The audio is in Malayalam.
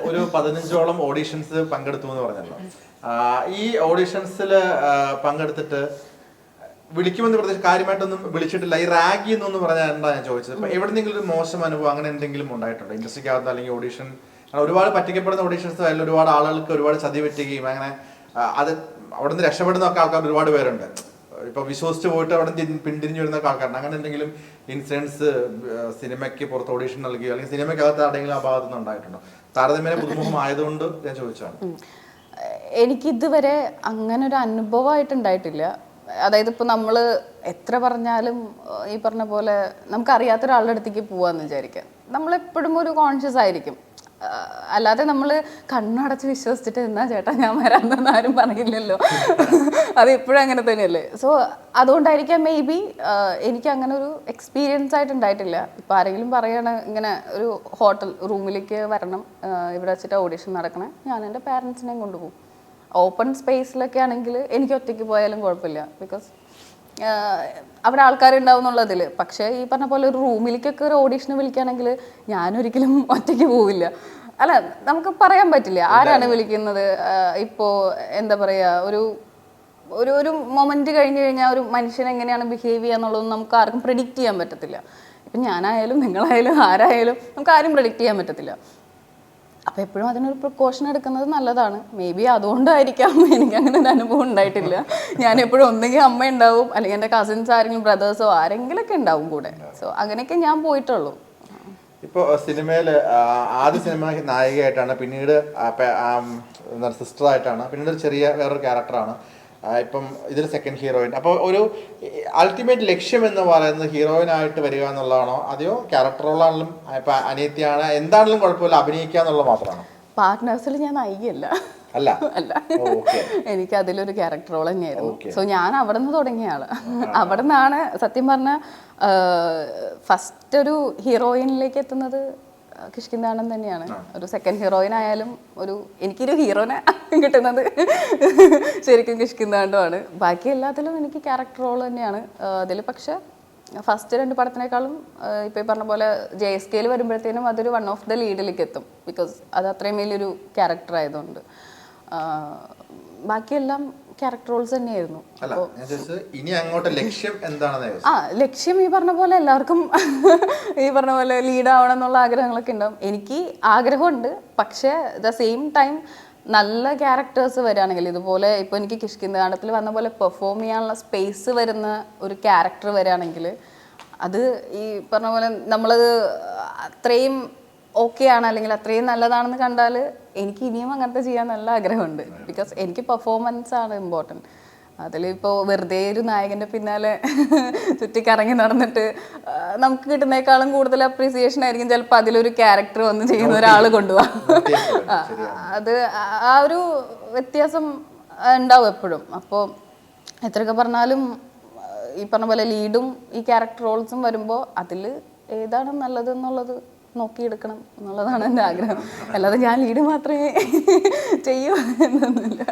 ഒരു 15ഓളം ഓഡീഷൻസ് പങ്കെടുത്തു എന്ന് പറഞ്ഞല്ലോ. ഈ ഓഡീഷൻസിൽ പങ്കെടുത്തിട്ട് വിളിക്കുമെന്ന് പ്രത്യേകിച്ച് കാര്യമായിട്ടൊന്നും വിളിച്ചിട്ടില്ല. ഈ റാഗി എന്നൊന്നും പറഞ്ഞാൽ എന്താ ഞാൻ ചോദിച്ചത്. അപ്പൊ എവിടെന്നെങ്കിലും ഒരു മോശം അനുഭവം അങ്ങനെ എന്തെങ്കിലും ഉണ്ടായിട്ടുണ്ടോ ഇൻഡസ്ട്രിക്കകത്ത്? അല്ലെങ്കിൽ ഓഡീഷൻ ഒരുപാട് പറ്റിക്കപ്പെടുന്ന ഓഡീഷൻസ് ആയാലും ഒരുപാട് ആളുകൾക്ക് ഒരുപാട് ചതി പറ്റുകയും അങ്ങനെ അത് അവിടെ നിന്ന് രക്ഷപ്പെടുന്നൊക്കെ ആൾക്കാർ ഒരുപാട് പേരുണ്ട്. ഇപ്പൊ വിശ്വസിച്ച് പോയിട്ട് അവിടെ പിന്തിരിഞ്ഞു വരുന്ന ആൾക്കാരുണ്ട്. അങ്ങനെ എന്തെങ്കിലും ഇൻസിഡൻസ് സിനിമയ്ക്ക് പുറത്ത് ഓഡീഷൻ നൽകുകയോ അല്ലെങ്കിൽ സിനിമയ്ക്കകത്ത് ആരുടെങ്കിലും ആ ഭാഗത്തു നിന്ന് ഉണ്ടായിട്ടുണ്ടോ? താരതമ്യേന പുതുമുഖം ആയതുകൊണ്ട് ഞാൻ ചോദിച്ചാണ്. എനിക്കിതുവരെ അങ്ങനെ ഒരു അനുഭവമായിട്ടുണ്ടായിട്ടില്ല. അതായത് ഇപ്പോൾ നമ്മൾ എത്ര പറഞ്ഞാലും ഈ പറഞ്ഞ പോലെ നമുക്കറിയാത്ത ഒരാളുടെ അടുത്തേക്ക് പോവാന്ന് വിചാരിക്കാം, നമ്മളെപ്പോഴും ഒരു കോൺഷ്യസ് ആയിരിക്കും. അല്ലാതെ നമ്മൾ കണ്ണടച്ച് വിശ്വസിച്ചിട്ട് എന്നാ ചേട്ടാ ഞാൻ വരാമെന്ന് ആരും പറയില്ലല്ലോ. അത് ഇപ്പോഴും അങ്ങനെ തന്നെയല്ലേ. സോ അതുകൊണ്ടായിരിക്കാം മേ ബി എനിക്ക് അങ്ങനെ ഒരു എക്സ്പീരിയൻസ് ആയിട്ടുണ്ടായിട്ടില്ല. ഇപ്പം ആരെങ്കിലും പറയണ ഇങ്ങനെ ഒരു ഹോട്ടൽ റൂമിലേക്ക് വരണം, ഇവിടെ വെച്ചിട്ട് ഓഡീഷൻ നടക്കണേ, ഞാൻ എൻ്റെ പാരൻസിനെയും കൊണ്ടുപോകും. ഓപ്പൺ സ്പേസിലൊക്കെ ആണെങ്കിൽ എനിക്ക് ഒറ്റയ്ക്ക് പോയാലും കുഴപ്പമില്ല, ബിക്കോസ് അവിടെ ആൾക്കാരുണ്ടാവും എന്നുള്ളതിൽ. പക്ഷേ ഈ പറഞ്ഞ പോലെ ഒരു റൂമിലേക്കൊക്കെ ഒരു ഓഡീഷന് വിളിക്കുകയാണെങ്കിൽ ഞാനൊരിക്കലും ഒറ്റയ്ക്ക് പോവില്ല. അല്ല, നമുക്ക് പറയാൻ പറ്റില്ല ആരാണ് വിളിക്കുന്നത്. ഇപ്പോൾ എന്താ പറയുക, ഒരു ഒരു ഒരു മൊമെൻറ്റ് കഴിഞ്ഞ് കഴിഞ്ഞാൽ ഒരു മനുഷ്യൻ എങ്ങനെയാണ് ബിഹേവ് ചെയ്യുക എന്നുള്ളതൊന്നും നമുക്ക് ആർക്കും പ്രെഡിക്റ്റ് ചെയ്യാൻ പറ്റത്തില്ല. ഇപ്പം ഞാനായാലും നിങ്ങളായാലും ആരായാലും നമുക്ക് ആരും പ്രെഡിക്റ്റ് ചെയ്യാൻ പറ്റത്തില്ല. അപ്പോൾ എപ്പോഴും അതിനൊരു പ്രിക്കോഷൻ എടുക്കുന്നത് നല്ലതാണ്. മേ ബി അതുകൊണ്ടായിരിക്കാം എനിക്കങ്ങനെ ഒരു അനുഭവം ഉണ്ടായിട്ടില്ല. ഞാൻ എപ്പോഴും ഒന്നെങ്കിൽ അമ്മ ഉണ്ടാവും, അല്ലെങ്കിൽ എൻ്റെ കസിൻസ് ആരെങ്കിലും ബ്രദേഴ്സോ ആരെങ്കിലൊക്കെ ഉണ്ടാവും കൂടെ. സോ അങ്ങനെയൊക്കെ ഞാൻ പോയിട്ടുള്ളൂ. ഇപ്പോൾ സിനിമയിൽ ആദ്യ സിനിമ നായികയായിട്ടാണ്, പിന്നീട് സിസ്റ്ററായിട്ടാണ്, പിന്നീട് ഒരു ചെറിയ വേറൊരു ക്യാരക്ടറാണ്, ഇപ്പം ഇതിൽ സെക്കൻഡ് ഹീറോയിൻ. അപ്പോൾ ഒരു അൾട്ടിമേറ്റ് ലക്ഷ്യം എന്ന് പറയുന്നത് ഹീറോയിനായിട്ട് വരിക എന്നുള്ളതാണോ, അതെയോ ക്യാരക്ടർ റോളാണെങ്കിലും ഇപ്പം അനിയത്തിയാണ് എന്താണെങ്കിലും കുഴപ്പമില്ല അഭിനയിക്കുക എന്നുള്ളത് മാത്രമാണോ? പാർട്ട്നേഴ്സിൽ ഞാൻ നായികയല്ല. അല്ല അല്ല, എനിക്ക് അതിലൊരു ക്യാരക്ടർ റോൾ തന്നെയായിരുന്നു. സോ ഞാൻ അവിടെ നിന്ന് തുടങ്ങിയ ആള്. അവിടെ നിന്നാണ് സത്യം പറഞ്ഞ ഫസ്റ്റ് ഒരു ഹീറോയിനിലേക്ക് എത്തുന്നത് കിഷ്കിന്താണ്ടൻ തന്നെയാണ്. ഒരു സെക്കൻഡ് ഹീറോയിൻ ആയാലും എനിക്കൊരു ഹീറോനെ കിട്ടുന്നത് ശരിക്കും കിഷ്കിന്താണ്ടുമാണ്. ബാക്കി എല്ലാത്തിലും എനിക്ക് ക്യാരക്ടർ റോൾ തന്നെയാണ് അതിൽ. പക്ഷെ ഫസ്റ്റ് 2 പടത്തിനേക്കാളും ഇപ്പോൾ ഈ പറഞ്ഞ പോലെ JSKയിൽ വരുമ്പോഴത്തേനും അതൊരു വൺ ഓഫ് ദ ലീഡിലേക്ക് എത്തും, ബിക്കോസ് അത് അത്രയും വലിയൊരു ക്യാരക്ടർ ആയതുകൊണ്ട്. ബാക്കിയെല്ലാം ക്യാരക്ടർ റോൾസ് തന്നെയായിരുന്നു. ഇനി അങ്ങോട്ട് ലക്ഷ്യം എന്താണ്? ലക്ഷ്യം ഈ പറഞ്ഞ പോലെ എല്ലാവർക്കും ഈ പറഞ്ഞ പോലെ ലീഡ് ആവണം എന്നുള്ള ആഗ്രഹങ്ങളൊക്കെ ഉണ്ടാവും. എനിക്ക് ആഗ്രഹമുണ്ട്. പക്ഷേ ദ സെയിം ടൈം നല്ല ക്യാരക്ടേഴ്സ് വരികയാണെങ്കിൽ, ഇതുപോലെ ഇപ്പോൾ എനിക്ക് കിഷ്കിന്താണ്ടത്തിൽ വന്ന പോലെ പെർഫോം ചെയ്യാനുള്ള സ്പേസ് വരുന്ന ഒരു ക്യാരക്ടർ വരികയാണെങ്കിൽ, അത് ഈ പറഞ്ഞ പോലെ നമ്മളത് അത്രയും ഓക്കെ ആണ് അല്ലെങ്കിൽ അത്രയും നല്ലതാണെന്ന് കണ്ടാൽ എനിക്ക് ഇനിയും അങ്ങനത്തെ ചെയ്യാൻ നല്ല ആഗ്രഹമുണ്ട്. ബിക്കോസ് എനിക്ക് പെർഫോമൻസ് ആണ് ഇമ്പോർട്ടൻറ്റ്. അതിലിപ്പോൾ വെറുതെ ഒരു നായകൻ്റെ പിന്നാലെ ചുറ്റിക്കറങ്ങി നടന്നിട്ട് നമുക്ക് കിട്ടുന്നേക്കാളും കൂടുതൽ അപ്രീസിയേഷൻ ആയിരിക്കും ചിലപ്പോൾ അതിലൊരു ക്യാരക്ടർ വന്ന് ചെയ്യുന്ന ഒരാൾ കൊണ്ടുപോകാം. അത് ആ ഒരു വ്യത്യാസം ഉണ്ടാവും എപ്പോഴും. അപ്പോൾ എത്രയൊക്കെ പറഞ്ഞാലും ഈ പറഞ്ഞ പോലെ ലീഡും ഈ ക്യാരക്ടർ റോൾസും വരുമ്പോൾ അതിൽ ഏതാണ് നല്ലതെന്നുള്ളത് നോക്കിയെടുക്കണം എന്നുള്ളതാണ് എൻ്റെ ആഗ്രഹം. അല്ലാതെ ഞാൻ ലീഡ് മാത്രമേ ചെയ്യൂ എന്നൊന്നുമില്ല.